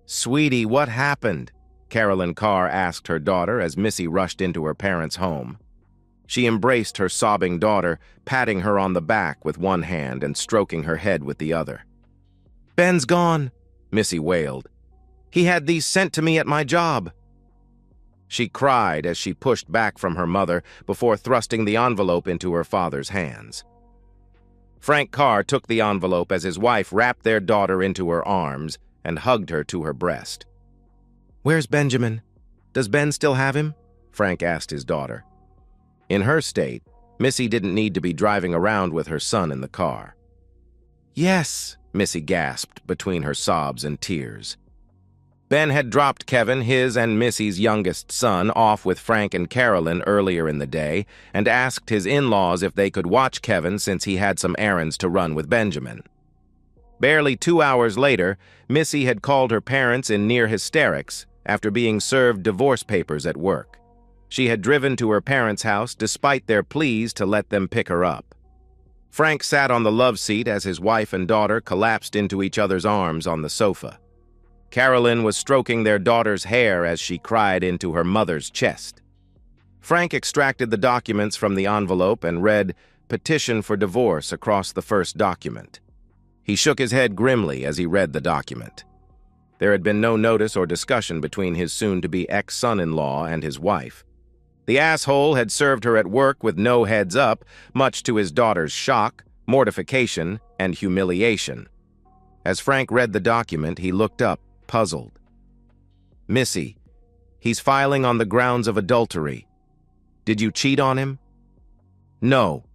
"Sweetie, what happened?" Carolyn Carr asked her daughter as Missy rushed into her parents' home. She embraced her sobbing daughter, patting her on the back with one hand and stroking her head with the other. "Ben's gone," Missy wailed. "He had these sent to me at my job." She cried as she pushed back from her mother before thrusting the envelope into her father's hands. Frank Carr took the envelope as his wife wrapped their daughter into her arms and hugged her to her breast. "Where's Benjamin? Does Ben still have him?" Frank asked his daughter. In her state, Missy didn't need to be driving around with her son in the car. "Yes," Missy gasped between her sobs and tears. Ben had dropped Kevin, his and Missy's youngest son, off with Frank and Carolyn earlier in the day and asked his in-laws if they could watch Kevin since he had some errands to run with Benjamin. Barely 2 hours later, Missy had called her parents in near hysterics after being served divorce papers at work. She had driven to her parents' house despite their pleas to let them pick her up. Frank sat on the love seat as his wife and daughter collapsed into each other's arms on the sofa. Carolyn was stroking their daughter's hair as she cried into her mother's chest. Frank extracted the documents from the envelope and read "Petition for Divorce" across the first document. He shook his head grimly as he read the document. There had been no notice or discussion between his soon-to-be ex-son-in-law and his wife. The asshole had served her at work with no heads up, much to his daughter's shock, mortification, and humiliation. As Frank read the document, he looked up, puzzled. "Missy, he's filing on the grounds of adultery. Did you cheat on him?" "No.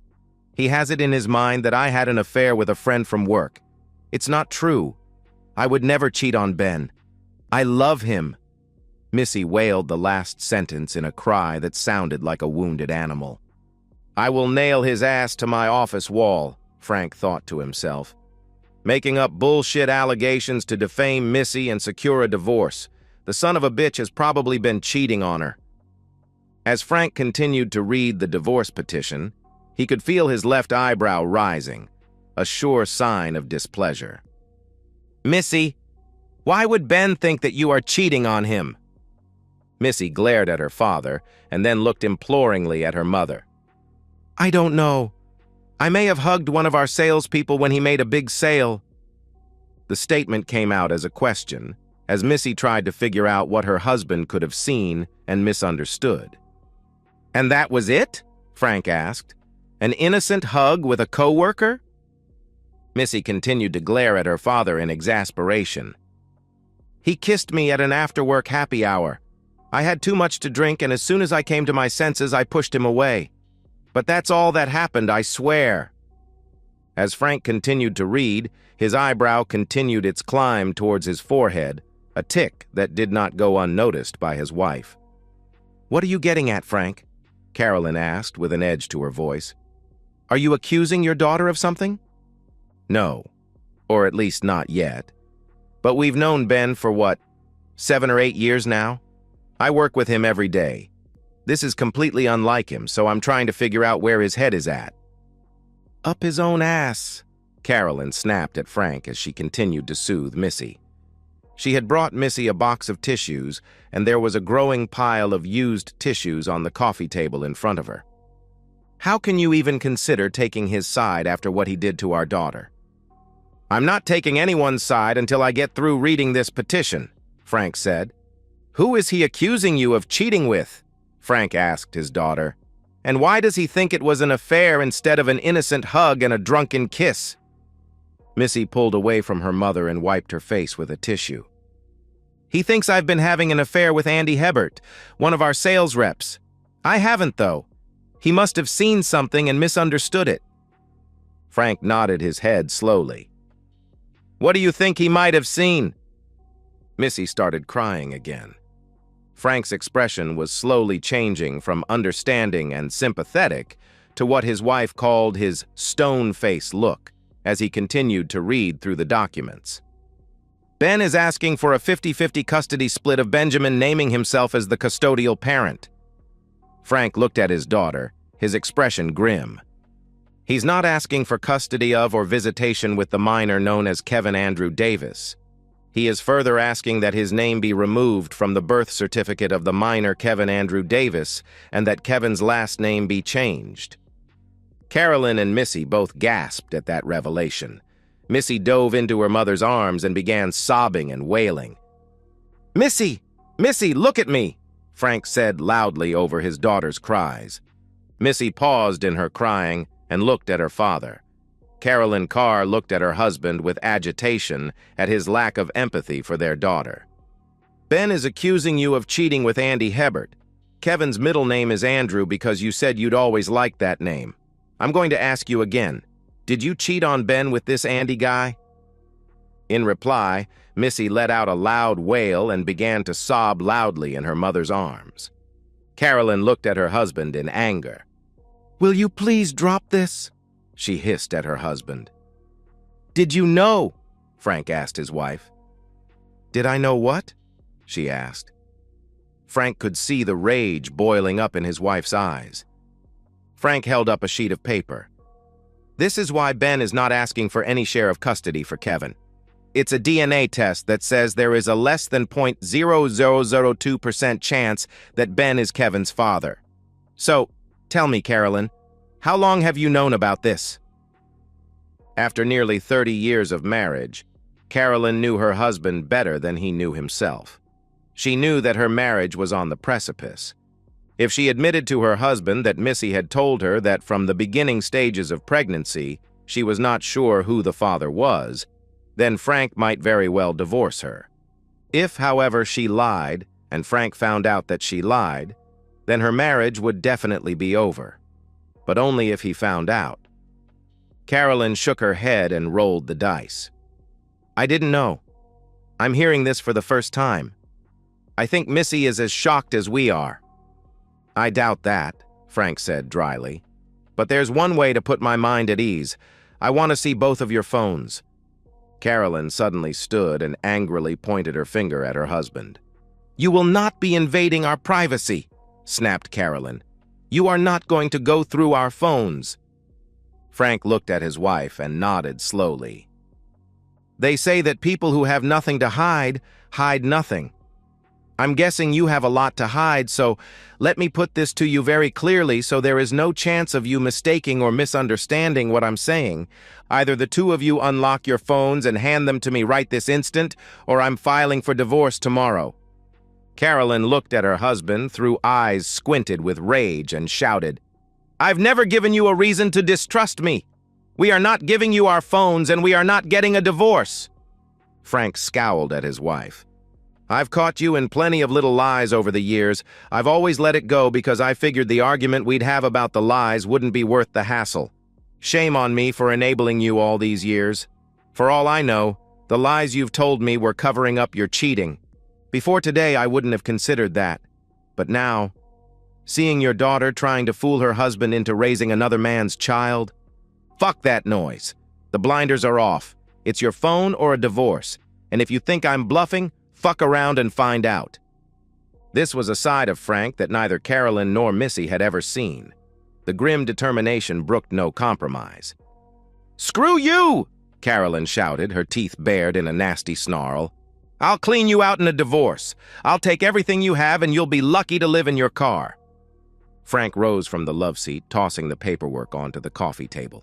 He has it in his mind that I had an affair with a friend from work. It's not true. I would never cheat on Ben. I love him." Missy wailed the last sentence in a cry that sounded like a wounded animal. "I will nail his ass to my office wall," Frank thought to himself. "Making up bullshit allegations to defame Missy and secure a divorce. The son of a bitch has probably been cheating on her." As Frank continued to read the divorce petition, he could feel his left eyebrow rising, a sure sign of displeasure. "Missy, why would Ben think that you are cheating on him?" Missy glared at her father and then looked imploringly at her mother. "I don't know. I may have hugged one of our salespeople when he made a big sale." The statement came out as a question, as Missy tried to figure out what her husband could have seen and misunderstood. "And that was it?" Frank asked. "An innocent hug with a coworker?" Missy continued to glare at her father in exasperation. "He kissed me at an after-work happy hour. I had too much to drink, and as soon as I came to my senses, I pushed him away. But that's all that happened, I swear." As Frank continued to read, his eyebrow continued its climb towards his forehead, a tic that did not go unnoticed by his wife. "What are you getting at, Frank?" Carolyn asked with an edge to her voice. "Are you accusing your daughter of something?" "No, or at least not yet. But we've known Ben for what, 7 or 8 years now? I work with him every day. This is completely unlike him, so I'm trying to figure out where his head is at." "Up his own ass," Carolyn snapped at Frank as she continued to soothe Missy. She had brought Missy a box of tissues, and there was a growing pile of used tissues on the coffee table in front of her. "How can you even consider taking his side after what he did to our daughter?" "I'm not taking anyone's side until I get through reading this petition," Frank said. "Who is he accusing you of cheating with?" Frank asked his daughter. "And why does he think it was an affair instead of an innocent hug and a drunken kiss?" Missy pulled away from her mother and wiped her face with a tissue. "He thinks I've been having an affair with Andy Hebert, one of our sales reps. I haven't, though. He must have seen something and misunderstood it." Frank nodded his head slowly. "What do you think he might have seen?" Missy started crying again. Frank's expression was slowly changing from understanding and sympathetic to what his wife called his stone-face look as he continued to read through the documents. "Ben is asking for a 50-50 custody split of Benjamin, naming himself as the custodial parent." Frank looked at his daughter, his expression grim. "He's not asking for custody of or visitation with the minor known as Kevin Andrew Davis. He is further asking that his name be removed from the birth certificate of the minor Kevin Andrew Davis and that Kevin's last name be changed. Carolyn and Missy both gasped at that revelation. Missy dove into her mother's arms and began sobbing and wailing. "Missy! Missy, look at me!" Frank said loudly over his daughter's cries. Missy paused in her crying and looked at her father. Carolyn Carr looked at her husband with agitation at his lack of empathy for their daughter. "Ben is accusing you of cheating with Andy Hebert. Kevin's middle name is Andrew because you said you'd always liked that name. I'm going to ask you again. Did you cheat on Ben with this Andy guy?" In reply, Missy let out a loud wail and began to sob loudly in her mother's arms. Carolyn looked at her husband in anger. "Will you please drop this?" she hissed at her husband. "Did you know?" Frank asked his wife. "Did I know what?" she asked. Frank could see the rage boiling up in his wife's eyes. Frank held up a sheet of paper. "This is why Ben is not asking for any share of custody for Kevin. It's a DNA test that says there is a less than 0.0002% chance that Ben is Kevin's father. So, tell me, Carolyn, how long have you known about this?" After nearly 30 years of marriage, Carolyn knew her husband better than he knew himself. She knew that her marriage was on the precipice. If she admitted to her husband that Missy had told her that from the beginning stages of pregnancy she was not sure who the father was, then Frank might very well divorce her. If, however, she lied, and Frank found out that she lied, then her marriage would definitely be over. But only if he found out. Carolyn shook her head and rolled the dice. "I didn't know. I'm hearing this for the first time. I think Missy is as shocked as we are." "I doubt that," Frank said dryly. "But there's one way to put my mind at ease. I want to see both of your phones." Carolyn suddenly stood and angrily pointed her finger at her husband. "You will not be invading our privacy," snapped Carolyn. "You are not going to go through our phones." Frank looked at his wife and nodded slowly. "They say that people who have nothing to hide, hide nothing. I'm guessing you have a lot to hide, so let me put this to you very clearly so there is no chance of you mistaking or misunderstanding what I'm saying. Either the two of you unlock your phones and hand them to me right this instant, or I'm filing for divorce tomorrow." Carolyn looked at her husband through eyes squinted with rage and shouted, "I've never given you a reason to distrust me. We are not giving you our phones and we are not getting a divorce." Frank scowled at his wife. "I've caught you in plenty of little lies over the years. I've always let it go because I figured the argument we'd have about the lies wouldn't be worth the hassle. Shame on me for enabling you all these years. For all I know, the lies you've told me were covering up your cheating. Before today, I wouldn't have considered that. But now, seeing your daughter trying to fool her husband into raising another man's child? Fuck that noise. The blinders are off. It's your phone or a divorce. And if you think I'm bluffing, fuck around and find out." This was a side of Frank that neither Carolyn nor Missy had ever seen. The grim determination brooked no compromise. "Screw you!" Carolyn shouted, her teeth bared in a nasty snarl. "I'll clean you out in a divorce. I'll take everything you have and you'll be lucky to live in your car." Frank rose from the love seat, tossing the paperwork onto the coffee table.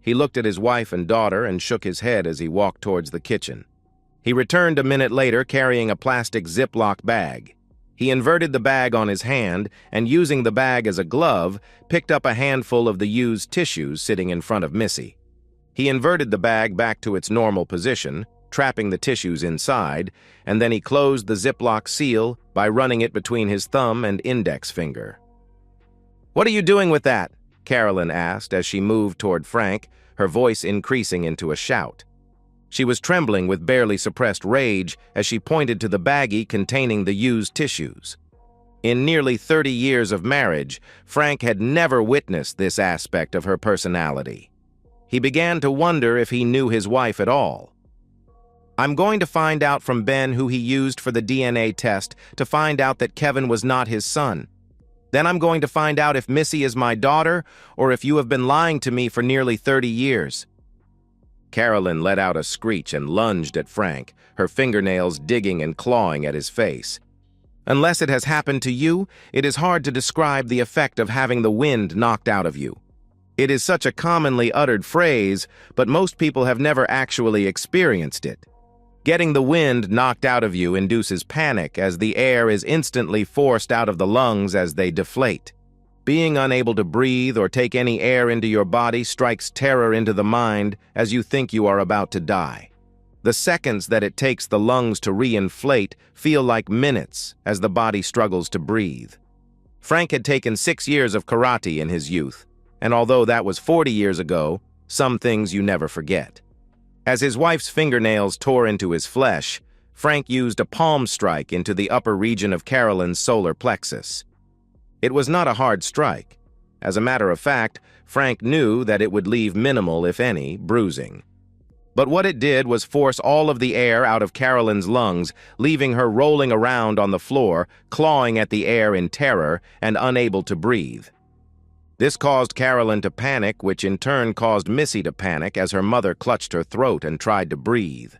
He looked at his wife and daughter and shook his head as he walked towards the kitchen. He returned a minute later carrying a plastic Ziploc bag. He inverted the bag on his hand and, using the bag as a glove, picked up a handful of the used tissues sitting in front of Missy. He inverted the bag back to its normal position, trapping the tissues inside, and then he closed the Ziploc seal by running it between his thumb and index finger. "What are you doing with that?" Carolyn asked as she moved toward Frank, her voice increasing into a shout. She was trembling with barely suppressed rage as she pointed to the baggie containing the used tissues. In nearly 30 years of marriage, Frank had never witnessed this aspect of her personality. He began to wonder if he knew his wife at all. "I'm going to find out from Ben who he used for the DNA test to find out that Kevin was not his son. Then I'm going to find out if Missy is my daughter or if you have been lying to me for nearly 30 years. Carolyn let out a screech and lunged at Frank, her fingernails digging and clawing at his face. Unless it has happened to you, it is hard to describe the effect of having the wind knocked out of you. It is such a commonly uttered phrase, but most people have never actually experienced it. Getting the wind knocked out of you induces panic as the air is instantly forced out of the lungs as they deflate. Being unable to breathe or take any air into your body strikes terror into the mind as you think you are about to die. The seconds that it takes the lungs to reinflate feel like minutes as the body struggles to breathe. Frank had taken 6 years of karate in his youth, and although that was 40 years ago, some things you never forget. As his wife's fingernails tore into his flesh, Frank used a palm strike into the upper region of Carolyn's solar plexus. It was not a hard strike. As a matter of fact, Frank knew that it would leave minimal, if any, bruising. But what it did was force all of the air out of Carolyn's lungs, leaving her rolling around on the floor, clawing at the air in terror and unable to breathe. This caused Carolyn to panic, which in turn caused Missy to panic as her mother clutched her throat and tried to breathe.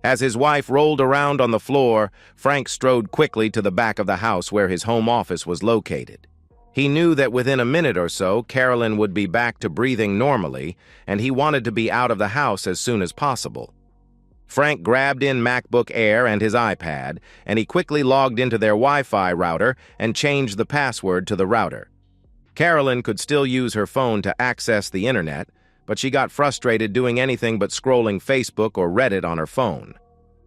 As his wife rolled around on the floor, Frank strode quickly to the back of the house where his home office was located. He knew that within a minute or so, Carolyn would be back to breathing normally, and he wanted to be out of the house as soon as possible. Frank grabbed in MacBook Air and his iPad, and he quickly logged into their Wi-Fi router and changed the password to the router. Carolyn could still use her phone to access the internet, but she got frustrated doing anything but scrolling Facebook or Reddit on her phone.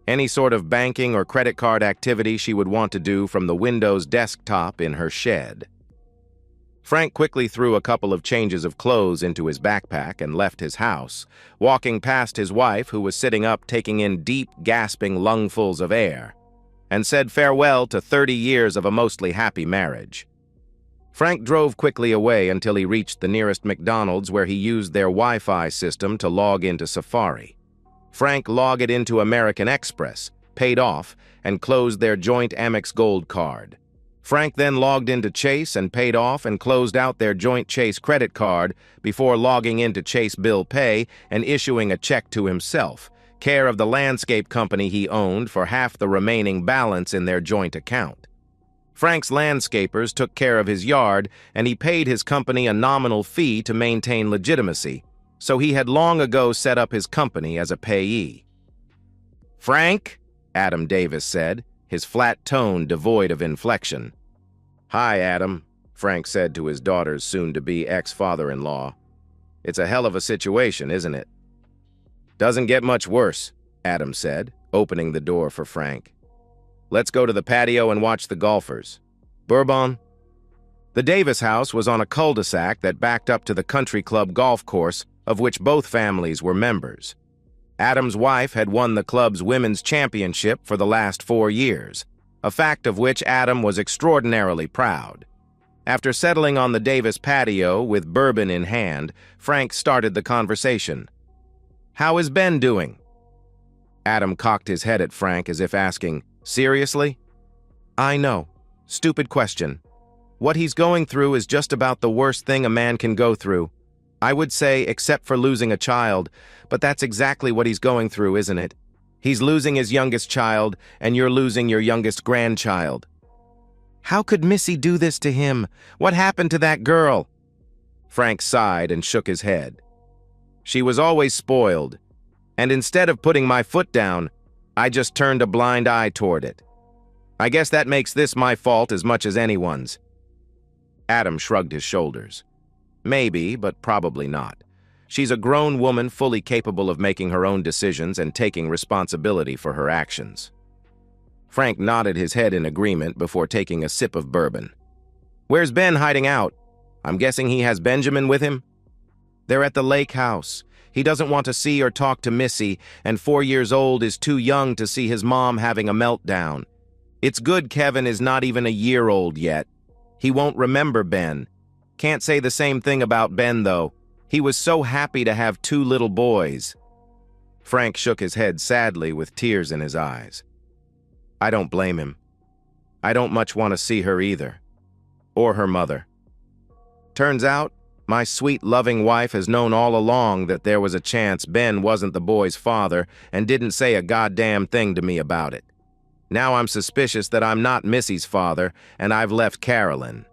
Any sort of banking or credit card activity she would want to do from the Windows desktop in her shed. Frank quickly threw a couple of changes of clothes into his backpack and left his house, walking past his wife, who was sitting up taking in deep, gasping lungfuls of air, and said farewell to 30 years of a mostly happy marriage. Frank drove quickly away until he reached the nearest McDonald's, where he used their Wi-Fi system to log into Safari. Frank logged into American Express, paid off, and closed their joint Amex Gold card. Frank then logged into Chase and paid off and closed out their joint Chase credit card before logging into Chase Bill Pay and issuing a check to himself, care of the landscape company he owned, for half the remaining balance in their joint account. Frank's landscapers took care of his yard, and he paid his company a nominal fee to maintain legitimacy, so he had long ago set up his company as a payee. "Frank," Adam Davis said, his flat tone devoid of inflection. "Hi, Adam," Frank said to his daughter's soon-to-be ex-father-in-law. "It's a hell of a situation, isn't it?" "Doesn't get much worse," Adam said, opening the door for Frank. "Let's go to the patio and watch the golfers. Bourbon?" The Davis house was on a cul-de-sac that backed up to the country club golf course, of which both families were members. Adam's wife had won the club's women's championship for the last 4 years, a fact of which Adam was extraordinarily proud. After settling on the Davis patio with bourbon in hand, Frank started the conversation. "How is Ben doing?" Adam cocked his head at Frank as if asking, "Seriously?" "I know. Stupid question. What he's going through is just about the worst thing a man can go through. I would say except for losing a child, but that's exactly what he's going through, isn't it? He's losing his youngest child, and you're losing your youngest grandchild." "How could Missy do this to him? What happened to that girl?" Frank sighed and shook his head. "She was always spoiled, and instead of putting my foot down, I just turned a blind eye toward it. I guess that makes this my fault as much as anyone's." Adam shrugged his shoulders. "Maybe, but probably not. She's a grown woman fully capable of making her own decisions and taking responsibility for her actions." Frank nodded his head in agreement before taking a sip of bourbon. "Where's Ben hiding out? I'm guessing he has Benjamin with him?" "They're at the lake house. He doesn't want to see or talk to Missy, and 4 years old is too young to see his mom having a meltdown. It's good Kevin is not even a year old yet. He won't remember Ben. Can't say the same thing about Ben, though. He was so happy to have 2 little boys." Frank shook his head sadly with tears in his eyes. "I don't blame him. I don't much want to see her either. Or her mother. Turns out, My sweet, loving wife has known all along that there was a chance Ben wasn't the boy's father and didn't say a goddamn thing to me about it. Now I'm suspicious that I'm not Missy's father, and I've left Carolyn."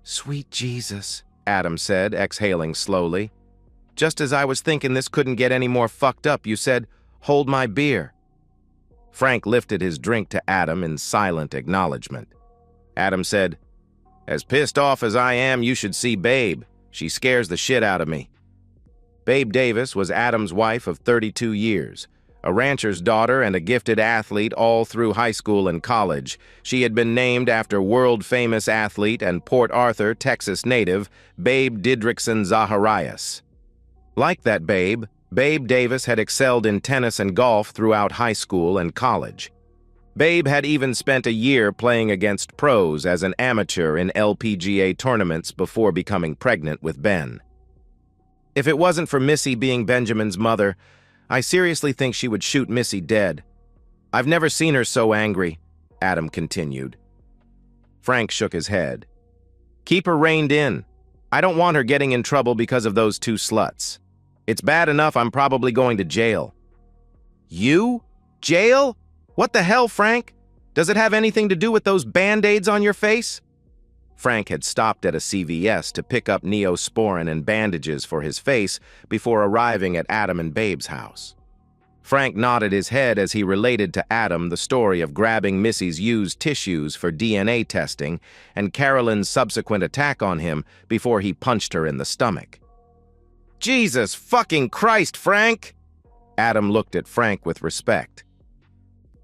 "Sweet Jesus," Adam said, exhaling slowly. "Just as I was thinking this couldn't get any more fucked up, you said, 'Hold my beer.'" Frank lifted his drink to Adam in silent acknowledgement. Adam said, "As pissed off as I am, you should see Babe. She scares the shit out of me." Babe Davis was Adam's wife of 32 years. A rancher's daughter and a gifted athlete all through high school and college. She had been named after world-famous athlete and Port Arthur, Texas native, Babe Didrikson Zacharias. Like that Babe Davis had excelled in tennis and golf throughout high school and college. Babe had even spent a year playing against pros as an amateur in LPGA tournaments before becoming pregnant with Ben. "If it wasn't for Missy being Benjamin's mother, I seriously think she would shoot Missy dead. I've never seen her so angry," Adam continued. Frank shook his head. "Keep her reined in. I don't want her getting in trouble because of those two sluts. It's bad enough I'm probably going to jail." "You? Jail? What the hell, Frank? Does it have anything to do with those Band-Aids on your face?" Frank had stopped at a CVS to pick up Neosporin and bandages for his face before arriving at Adam and Babe's house. Frank nodded his head as he related to Adam the story of grabbing Missy's used tissues for DNA testing and Carolyn's subsequent attack on him before he punched her in the stomach. "Jesus fucking Christ, Frank!" Adam looked at Frank with respect.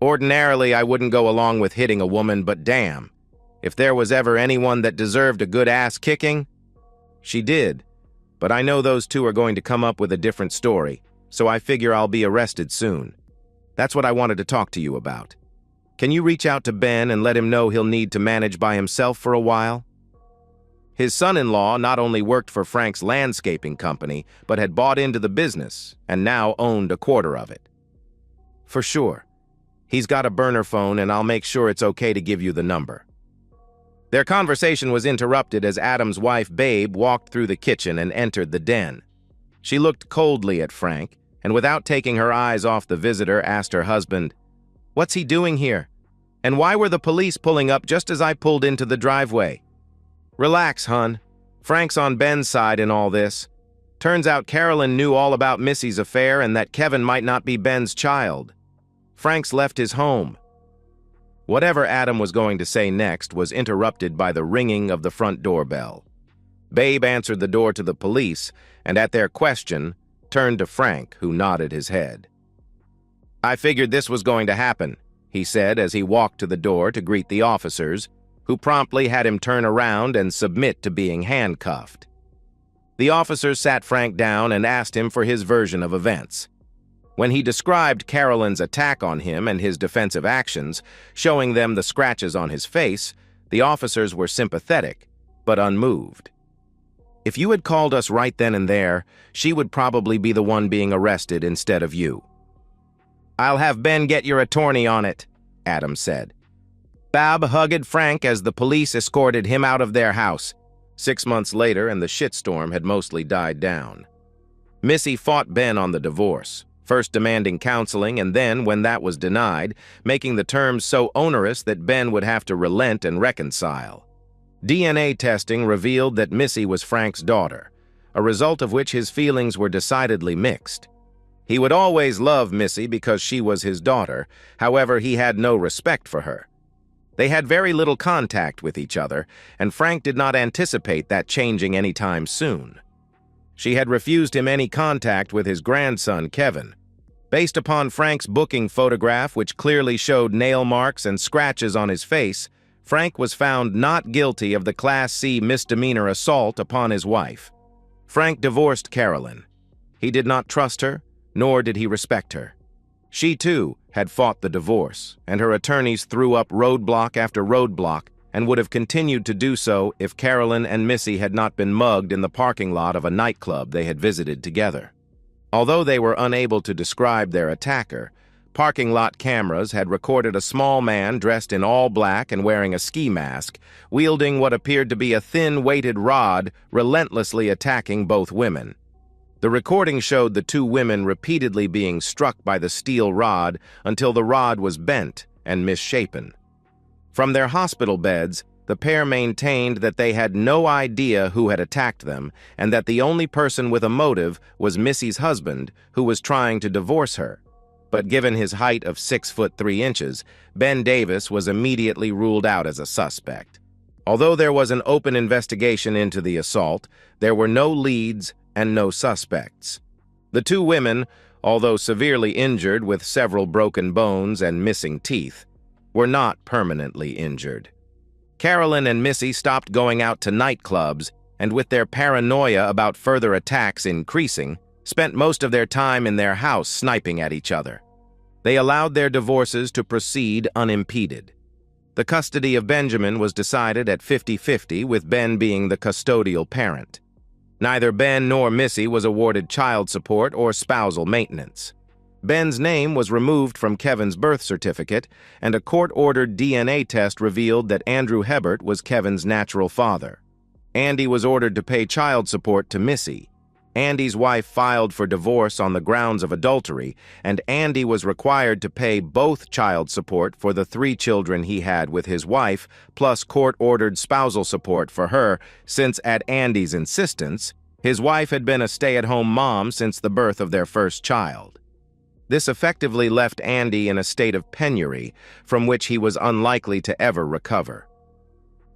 "Ordinarily, I wouldn't go along with hitting a woman, but damn. If there was ever anyone that deserved a good ass kicking, she did. But I know those two are going to come up with a different story, so I figure I'll be arrested soon. That's what I wanted to talk to you about. Can you reach out to Ben and let him know he'll need to manage by himself for a while?" His son-in-law not only worked for Frank's landscaping company, but had bought into the business and now owned a quarter of it. "For sure. He's got a burner phone, and I'll make sure it's okay to give you the number." Their conversation was interrupted as Adam's wife, Babe, walked through the kitchen and entered the den. She looked coldly at Frank, and without taking her eyes off the visitor, asked her husband, "What's he doing here? And why were the police pulling up just as I pulled into the driveway?" "Relax, hun. Frank's on Ben's side in all this. Turns out Carolyn knew all about Missy's affair and that Kevin might not be Ben's child. Frank's left his home." Whatever Adam was going to say next was interrupted by the ringing of the front doorbell. Babe answered the door to the police, and at their question, turned to Frank, who nodded his head. "I figured this was going to happen," he said as he walked to the door to greet the officers, who promptly had him turn around and submit to being handcuffed. The officers sat Frank down and asked him for his version of events. When he described Carolyn's attack on him and his defensive actions, showing them the scratches on his face, the officers were sympathetic, but unmoved. "If you had called us right then and there, she would probably be the one being arrested instead of you." "I'll have Ben get your attorney on it," Adam said. Bab hugged Frank as the police escorted him out of their house. 6 months later, and the shitstorm had mostly died down. Missy fought Ben on the divorce, first demanding counseling and then, when that was denied, making the terms so onerous that Ben would have to relent and reconcile. DNA testing revealed that Missy was Frank's daughter, a result of which his feelings were decidedly mixed. He would always love Missy because she was his daughter, however, he had no respect for her. They had very little contact with each other, and Frank did not anticipate that changing anytime soon. She had refused him any contact with his grandson, Kevin. Based upon Frank's booking photograph, which clearly showed nail marks and scratches on his face, Frank was found not guilty of the Class C misdemeanor assault upon his wife. Frank divorced Carolyn. He did not trust her, nor did he respect her. She, too, had fought the divorce, and her attorneys threw up roadblock after roadblock and would have continued to do so if Carolyn and Missy had not been mugged in the parking lot of a nightclub they had visited together. Although they were unable to describe their attacker, Parking lot cameras had recorded a small man dressed in all black and wearing a ski mask, wielding what appeared to be a thin, weighted rod, relentlessly attacking both women. The recording showed the two women repeatedly being struck by the steel rod until the rod was bent and misshapen. From their hospital beds, the pair maintained that they had no idea who had attacked them and that the only person with a motive was Missy's husband, who was trying to divorce her. But given his height of 6'3", Ben Davis was immediately ruled out as a suspect. Although there was an open investigation into the assault, there were no leads and no suspects. The two women, although severely injured with several broken bones and missing teeth, were not permanently injured. Carolyn and Missy stopped going out to nightclubs and, with their paranoia about further attacks increasing, spent most of their time in their house sniping at each other. They allowed their divorces to proceed unimpeded. The custody of Benjamin was decided at 50-50, with Ben being the custodial parent. Neither Ben nor Missy was awarded child support or spousal maintenance. Ben's name was removed from Kevin's birth certificate, and a court-ordered DNA test revealed that Andrew Hebert was Kevin's natural father. Andy was ordered to pay child support to Missy. Andy's wife filed for divorce on the grounds of adultery, and Andy was required to pay both child support for the 3 children he had with his wife, plus court-ordered spousal support for her, since, at Andy's insistence, his wife had been a stay-at-home mom since the birth of their first child. This effectively left Andy in a state of penury from which he was unlikely to ever recover.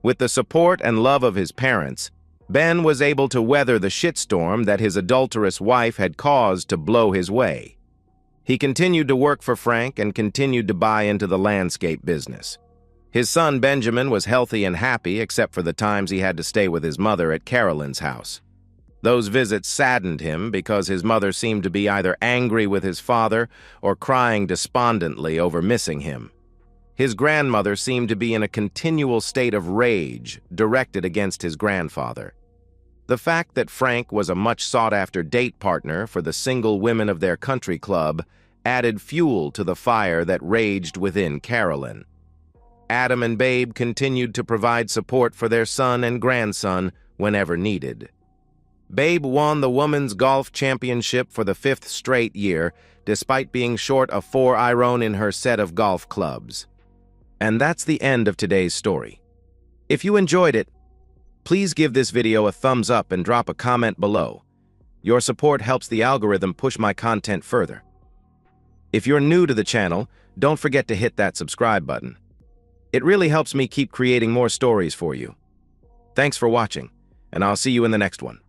With the support and love of his parents, Ben was able to weather the shitstorm that his adulterous wife had caused to blow his way. He continued to work for Frank and continued to buy into the landscape business. His son Benjamin was healthy and happy except for the times he had to stay with his mother at Carolyn's house. Those visits saddened him because his mother seemed to be either angry with his father or crying despondently over missing him. His grandmother seemed to be in a continual state of rage directed against his grandfather. The fact that Frank was a much sought-after date partner for the single women of their country club added fuel to the fire that raged within Carolyn. Adam and Babe continued to provide support for their son and grandson whenever needed. Babe won the Women's Golf Championship for the 5th straight year, despite being short a 4-iron in her set of golf clubs. And that's the end of today's story. If you enjoyed it, please give this video a thumbs up and drop a comment below. Your support helps the algorithm push my content further. If you're new to the channel, don't forget to hit that subscribe button. It really helps me keep creating more stories for you. Thanks for watching, and I'll see you in the next one.